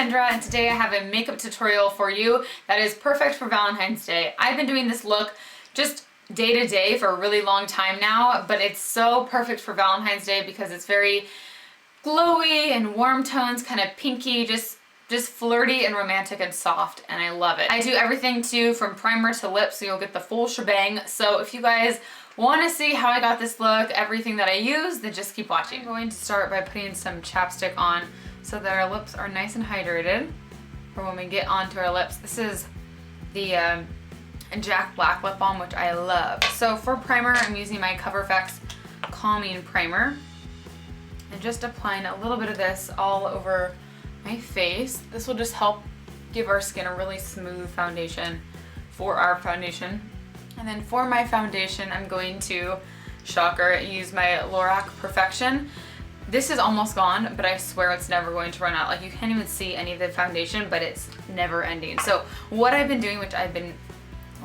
Kendra, and today I have a makeup tutorial for you that is perfect for Valentine's Day. I've been doing this look just day to day for a really long time now, but it's so perfect for Valentine's Day because it's very glowy and warm tones, kind of pinky, just flirty and romantic and soft, and I love it. I do everything too from primer to lips, so you'll get the full shebang. So if you guys want to see how I got this look, everything that I use, then just keep watching. I'm going to start by putting some chapstick on so that our lips are nice and hydrated for when we get onto our lips. This is the Jack Black lip balm, which I love. So for primer, I'm using my CoverFX Calming Primer and just applying a little bit of this all over my face. This will just help give our skin a really smooth foundation for our foundation. And then for my foundation, I'm going to, shocker, use my LORAC Perfection. This is almost gone, but I swear it's never going to run out. Like, you can't even see any of the foundation, but it's never ending. So what I've been doing, which I've been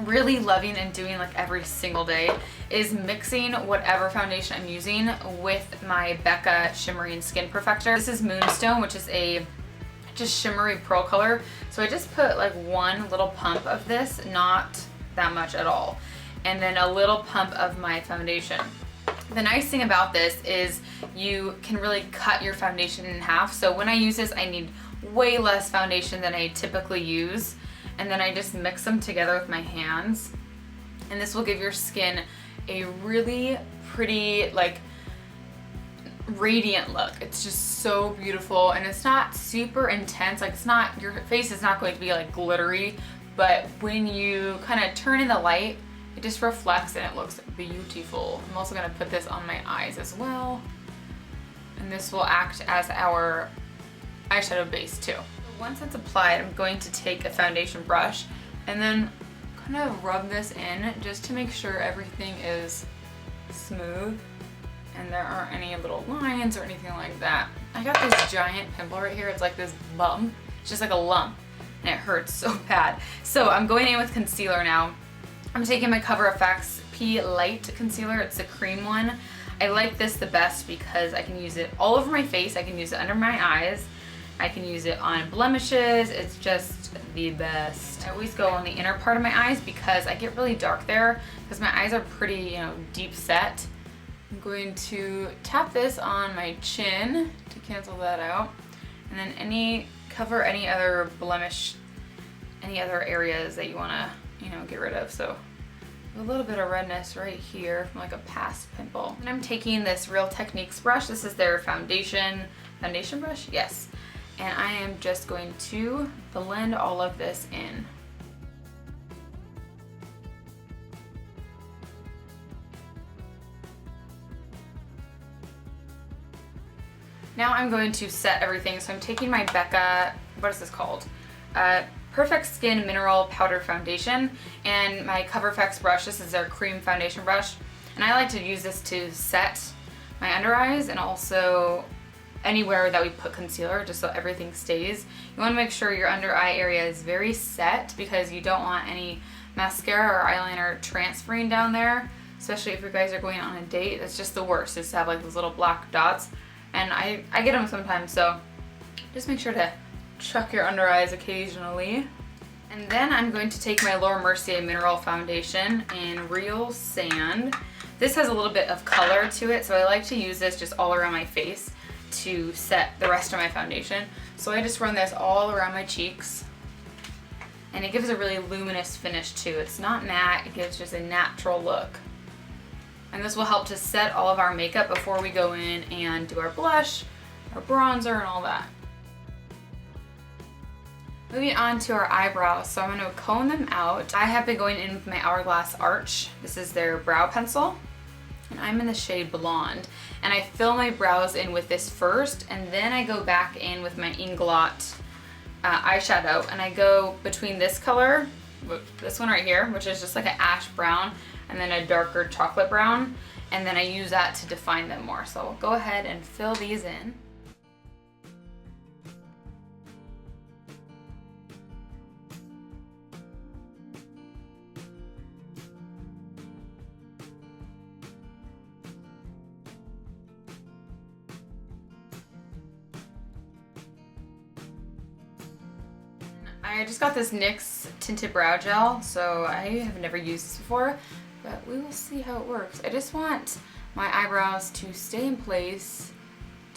really loving and doing like every single day, is mixing whatever foundation I'm using with my BECCA Shimmering Skin Perfector. This is Moonstone, which is a just shimmery pearl color. So I just put like one little pump of this, not that much at all, and then a little pump of my foundation. The nice thing about this is you can really cut your foundation in half. So when I use this, I need way less foundation than I typically use, and then I just mix them together with my hands, and this will give your skin a really pretty, like, radiant look. It's just so beautiful, and it's not super intense. Like, it's not, your face is not going to be like glittery, but when you kind of turn in the light, it just reflects and it looks beautiful. I'm also going to put this on my eyes as well, and this will act as our eyeshadow base too. Once it's applied, I'm going to take a foundation brush and then kind of rub this in just to make sure everything is smooth and there aren't any little lines or anything like that. I got this giant pimple right here. It's like this bump. It's just like a lump and it hurts so bad. So I'm going in with concealer now. I'm taking my CoverFX P Light Concealer. It's the cream one. I like this the best because I can use it all over my face. I can use it under my eyes. I can use it on blemishes. It's just the best. I always go on the inner part of my eyes because I get really dark there because my eyes are pretty, deep set. I'm going to tap this on my chin to cancel that out, and then cover any other blemish, any other areas that you want to, get rid of. So a little bit of redness right here from like a past pimple. And I'm taking this Real Techniques brush. This is their foundation brush, yes. And I am just going to blend all of this in. Now I'm going to set everything. So I'm taking my BECCA, what is this called? Perfect Skin Mineral Powder Foundation, and my CoverFX brush. This is their cream foundation brush. And I like to use this to set my under eyes and also anywhere that we put concealer, just so everything stays. You want to make sure your under eye area is very set because you don't want any mascara or eyeliner transferring down there, especially if you guys are going on a date. That's just the worst, is to have like those little black dots. And I get them sometimes, so just make sure to chuck your under eyes occasionally. And then I'm going to take my Laura Mercier Mineral Foundation in Real Sand. This has a little bit of color to it, so I like to use this just all around my face to set the rest of my foundation. So I just run this all around my cheeks, and it gives a really luminous finish too. It's not matte, it gives just a natural look. And this will help to set all of our makeup before we go in and do our blush, our bronzer, and all that. Moving on to our eyebrows, so I'm going to comb them out. I have been going in with my Hourglass Arch. This is their brow pencil, and I'm in the shade Blonde. And I fill my brows in with this first, and then I go back in with my inglot eyeshadow, and I go between this color, this one right here, which is just like an ash brown, and then a darker chocolate brown, and then I use that to define them more. So I'll go ahead and fill these in. I just got this NYX tinted brow gel, so I have never used this before, but we will see how it works. I just want my eyebrows to stay in place.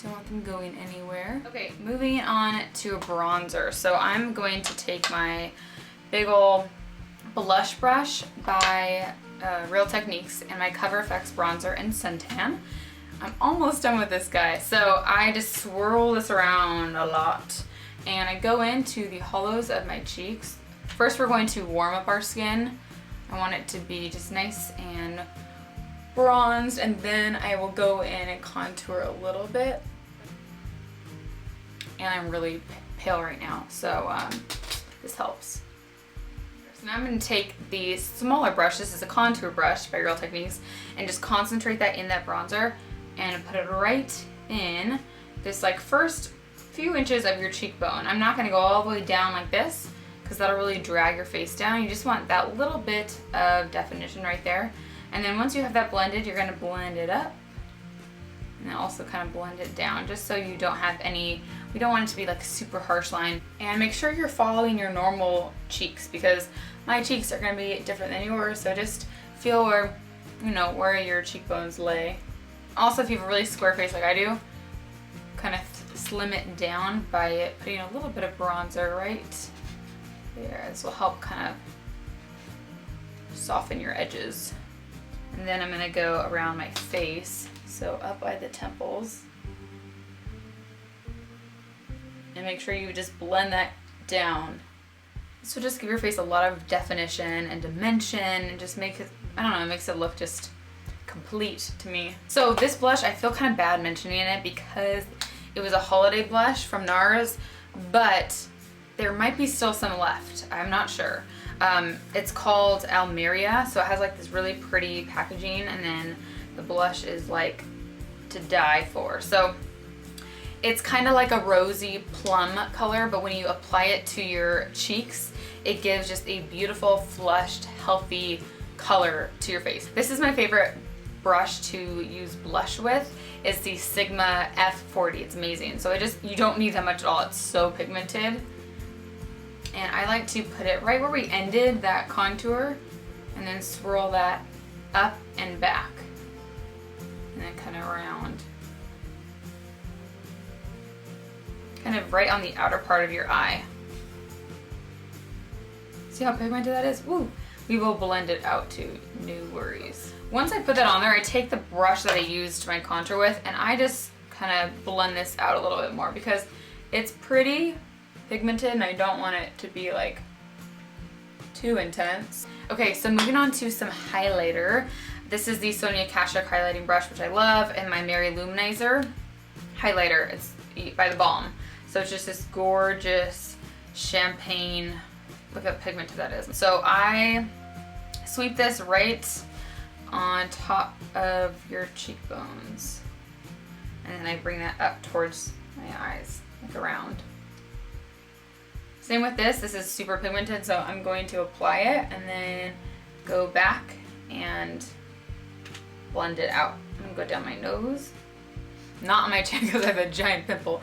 Don't want them going anywhere. Okay, moving on to a bronzer. So I'm going to take my big ol' blush brush by Real Techniques and my Cover FX bronzer in Suntan. I'm almost done with this guy. So I just swirl this around a lot and I go into the hollows of my cheeks. First we're going to warm up our skin. I want it to be just nice and bronzed, and then I will go in and contour a little bit. And I'm really pale right now, so this helps. So now I'm going to take the smaller brush, this is a contour brush by Real Techniques, and just concentrate that in that bronzer and put it right in this like first few inches of your cheekbone. I'm not going to go all the way down like this because that'll really drag your face down. You just want that little bit of definition right there. And then once you have that blended, you're going to blend it up and then also kind of blend it down just so you don't have any, we don't want it to be like a super harsh line. And make sure you're following your normal cheeks because my cheeks are going to be different than yours, so just feel where, you know, where your cheekbones lay. Also, if you have a really square face like I do, kind of slim it down by putting a little bit of bronzer right there. This will help kind of soften your edges. And then I'm going to go around my face, so up by the temples. And make sure you just blend that down. So just give your face a lot of definition and dimension and just make it, I don't know, it makes it look just complete to me. So this blush, I feel kind of bad mentioning it because it was a holiday blush from NARS, but there might be still some left. I'm not sure. It's called Almeria, so it has like this really pretty packaging, and then the blush is like to die for. So it's kind of like a rosy plum color, but when you apply it to your cheeks, it gives just a beautiful, flushed, healthy color to your face. This is my favorite brush to use blush with. It's the Sigma F40. It's amazing. So you don't need that much at all. It's so pigmented. And I like to put it right where we ended that contour and then swirl that up and back and then kind of around. Kind of right on the outer part of your eye. See how pigmented that is? Woo! We will blend it out too, no worries. Once I put that on there, I take the brush that I used my contour with and I just kind of blend this out a little bit more because it's pretty pigmented and I don't want it to be like too intense. Okay, so moving on to some highlighter. This is the Sonia Kashuk highlighting brush, which I love, and my LOU-MANIZER highlighter. It's by the BALM. So it's just this gorgeous champagne, look how pigmented that is. So I sweep this right on top of your cheekbones. And then I bring that up towards my eyes, like around. Same with this is super pigmented, so I'm going to apply it and then go back and blend it out. I'm gonna go down my nose, not on my chin because I have a giant pimple,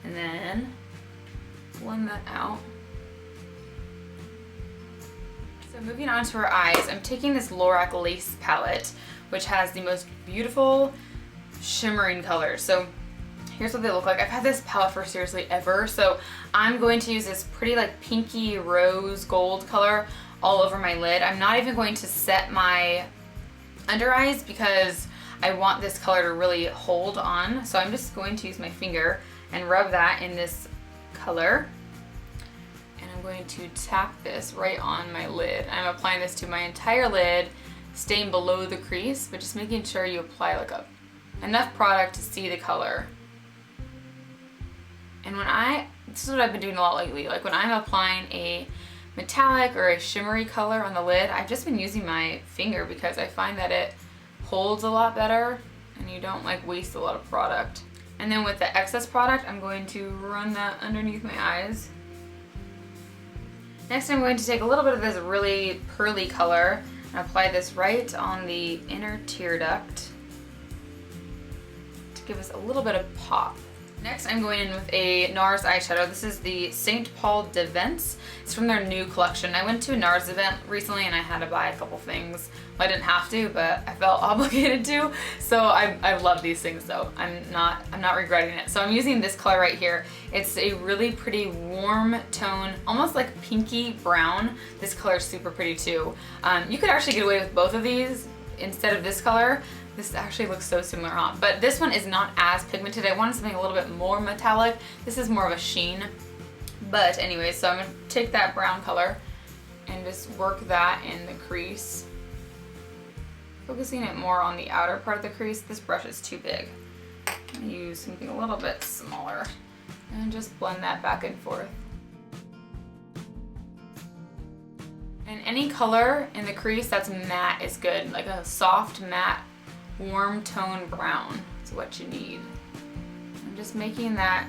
and then blend that out. So moving on to our eyes, I'm taking this LORAC lace palette, which has the most beautiful shimmering colors. So here's what they look like. I've had this palette for seriously ever, so I'm going to use this pretty like pinky rose gold color all over my lid. I'm not even going to set my under eyes because I want this color to really hold on. So I'm just going to use my finger and rub that in this color. And I'm going to tap this right on my lid. I'm applying this to my entire lid, staying below the crease, but just making sure you apply like enough product to see the color. And this is what I've been doing a lot lately, like when I'm applying a metallic or a shimmery color on the lid, I've just been using my finger because I find that it holds a lot better and you don't like waste a lot of product. And then with the excess product, I'm going to run that underneath my eyes. Next, I'm going to take a little bit of this really pearly color and apply this right on the inner tear duct to give us a little bit of pop. Next, I'm going in with a NARS eyeshadow. This is the St. Paul DEVENCE. It's from their new collection. I went to a NARS event recently and I had to buy a couple things. Well, I didn't have to, but I felt obligated to. So I love these things though. I'm not regretting it. So I'm using this color right here. It's a really pretty warm tone, almost like pinky brown. This color is super pretty too. You could actually get away with both of these instead of this color. This actually looks so similar, huh? But this one is not as pigmented. I wanted something a little bit more metallic. This is more of a sheen. But anyway, so I'm gonna take that brown color and just work that in the crease. Focusing it more on the outer part of the crease. This brush is too big. I'm gonna use something a little bit smaller and just blend that back and forth. And any color in the crease that's matte is good, like a soft matte warm tone brown is what you need. I'm just making that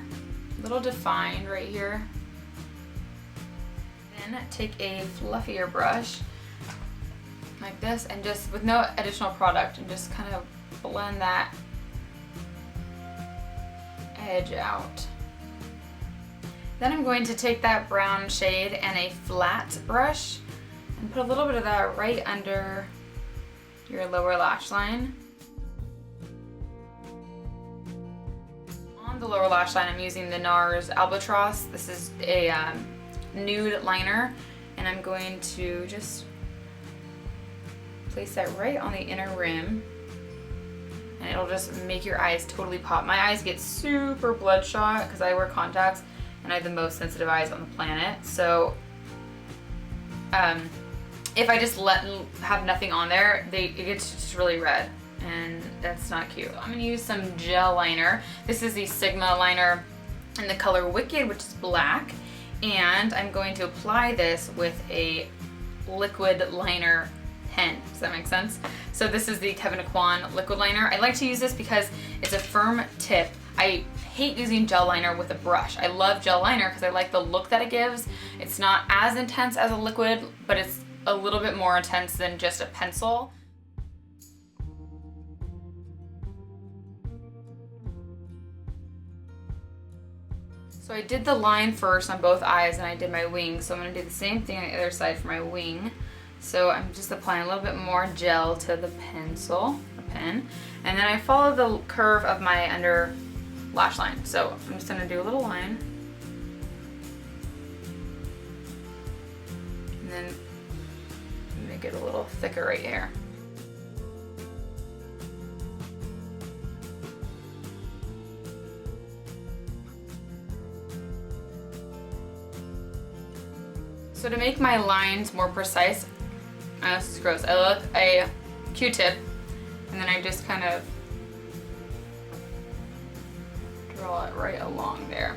a little defined right here. Then take a fluffier brush like this and just with no additional product and just kind of blend that edge out. Then I'm going to take that brown shade and a flat brush and put a little bit of that right under your lower lash line. On the lower lash line, I'm using the NARS Albatross. This is a nude liner, and I'm going to just place that right on the inner rim, and it'll just make your eyes totally pop. My eyes get super bloodshot because I wear contacts, and I have the most sensitive eyes on the planet. So if I just have nothing on there, it gets just really red. And that's not cute. I'm gonna use some gel liner. This is the Sigma liner in the color Wicked, which is black. And I'm going to apply this with a liquid liner pen. Does that make sense? So this is the Kevyn Aucoin liquid liner. I like to use this because it's a firm tip. I hate using gel liner with a brush. I love gel liner because I like the look that it gives. It's not as intense as a liquid, but it's a little bit more intense than just a pencil. So I did the line first on both eyes and I did my wing, so I'm going to do the same thing on the other side for my wing. So I'm just applying a little bit more gel to the pencil, the pen, and then I follow the curve of my under lash line. So I'm just going to do a little line and then make it a little thicker right here. So to make my lines more precise, this is gross, I look a Q-tip and then I just kind of draw it right along there.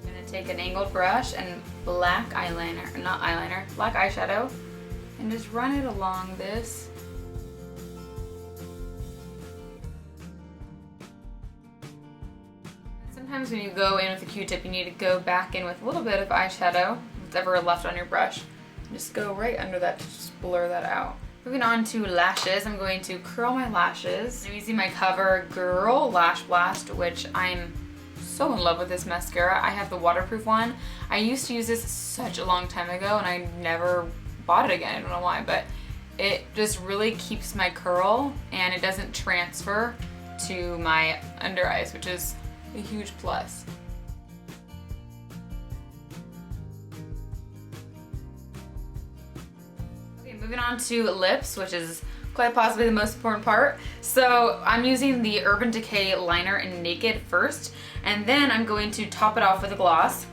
I'm gonna take an angled brush and black eyeliner, not eyeliner, black eyeshadow, and just run it along this. Sometimes when you go in with a Q-tip, you need to go back in with a little bit of eyeshadow, whatever left on your brush. Just go right under that to just blur that out. Moving on to lashes, I'm going to curl my lashes. I'm using my CoverGirl Lash Blast, which I'm so in love with this mascara. I have the waterproof one. I used to use this such a long time ago and I never bought it again. I don't know why, but it just really keeps my curl and it doesn't transfer to my under eyes, which is a huge plus. Okay, moving on to lips, which is quite possibly the most important part. So I'm using the Urban Decay liner in Naked first, and then I'm going to top it off with a gloss.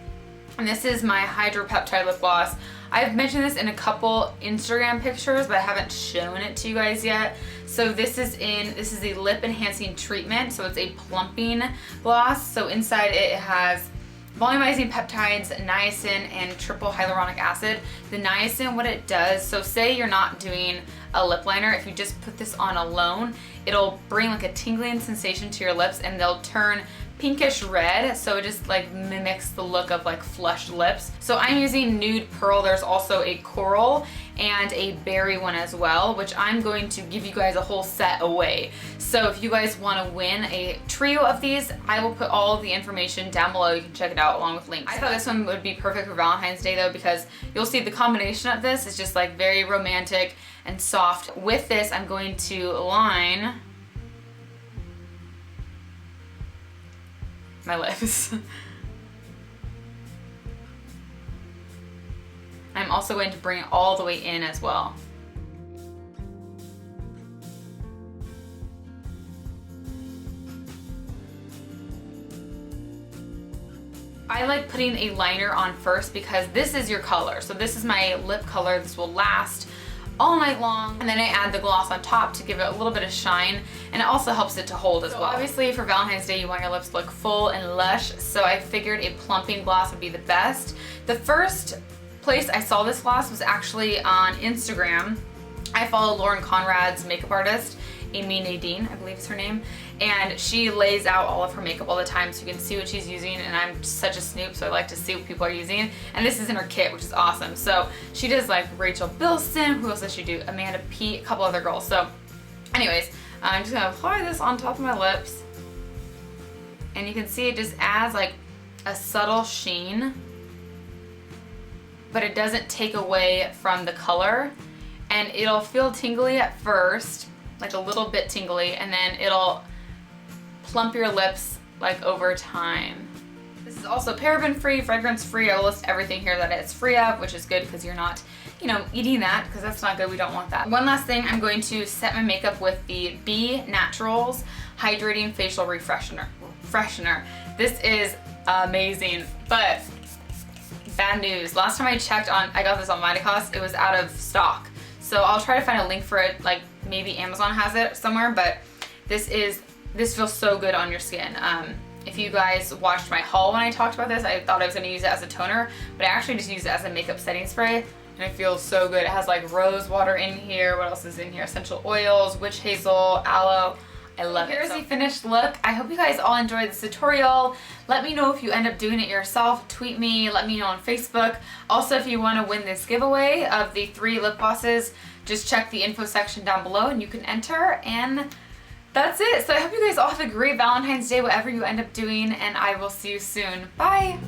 And this is my Hydra Peptide Lip Gloss. I've mentioned this in a couple Instagram pictures, but I haven't shown it to you guys yet. So this is the lip enhancing treatment. So it's a plumping gloss. So inside it has volumizing peptides, niacin, and triple hyaluronic acid. The niacin, what it does, so say you're not doing a lip liner, if you just put this on alone, it'll bring like a tingling sensation to your lips and they'll turn pinkish red, so it just like mimics the look of like flushed lips. So I'm using Nude Pearl. There's also a Coral, and a berry one as well, which I'm going to give you guys a whole set away. So if you guys want to win a trio of these, I will put all of the information down below. You can check it out along with links. I thought this one would be perfect for Valentine's Day though, because you'll see the combination of this is just like very romantic and soft. With this, I'm going to line my lips. I'm also going to bring it all the way in as well. I like putting a liner on first because this is your color. So this is my lip color. This will last all night long. And then I add the gloss on top to give it a little bit of shine, and it also helps it to hold as well. Obviously for Valentine's Day you want your lips to look full and lush, so I figured a plumping gloss would be the best. The first place I saw this gloss was actually on Instagram. I follow Lauren Conrad's makeup artist, Amy Nadine, I believe is her name, and she lays out all of her makeup all the time so you can see what she's using, and I'm such a snoop, so I like to see what people are using, and this is in her kit, which is awesome. So she does like Rachel Bilson, who else does she do? Amanda Peet, a couple other girls. So anyways, I'm just gonna apply this on top of my lips, and you can see it just adds like a subtle sheen, but it doesn't take away from the color, and it'll feel tingly at first, like a little bit tingly, and then it'll plump your lips like over time. This is also paraben free, fragrance free. I will list everything here that it's free of, which is good because you're not, you know, eating that, because that's not good. We don't want that. One last thing, I'm going to set my makeup with the B Naturals Hydrating Facial Freshener. This is amazing, but bad news. Last time I checked I got this on Vitacost, it was out of stock. So I'll try to find a link for it, like maybe Amazon has it somewhere, but this feels so good on your skin. If you guys watched my haul when I talked about this, I thought I was gonna use it as a toner, but I actually just use it as a makeup setting spray, and it feels so good. It has like rose water in here. What else is in here? Essential oils, witch hazel, aloe. I love it. Here's the finished look. I hope you guys all enjoyed this tutorial. Let me know if you end up doing it yourself. Tweet me, let me know on Facebook. Also, if you want to win this giveaway of the 3 lip glosses, just check the info section down below and you can enter, and that's it. So I hope you guys all have a great Valentine's Day, whatever you end up doing, and I will see you soon. Bye!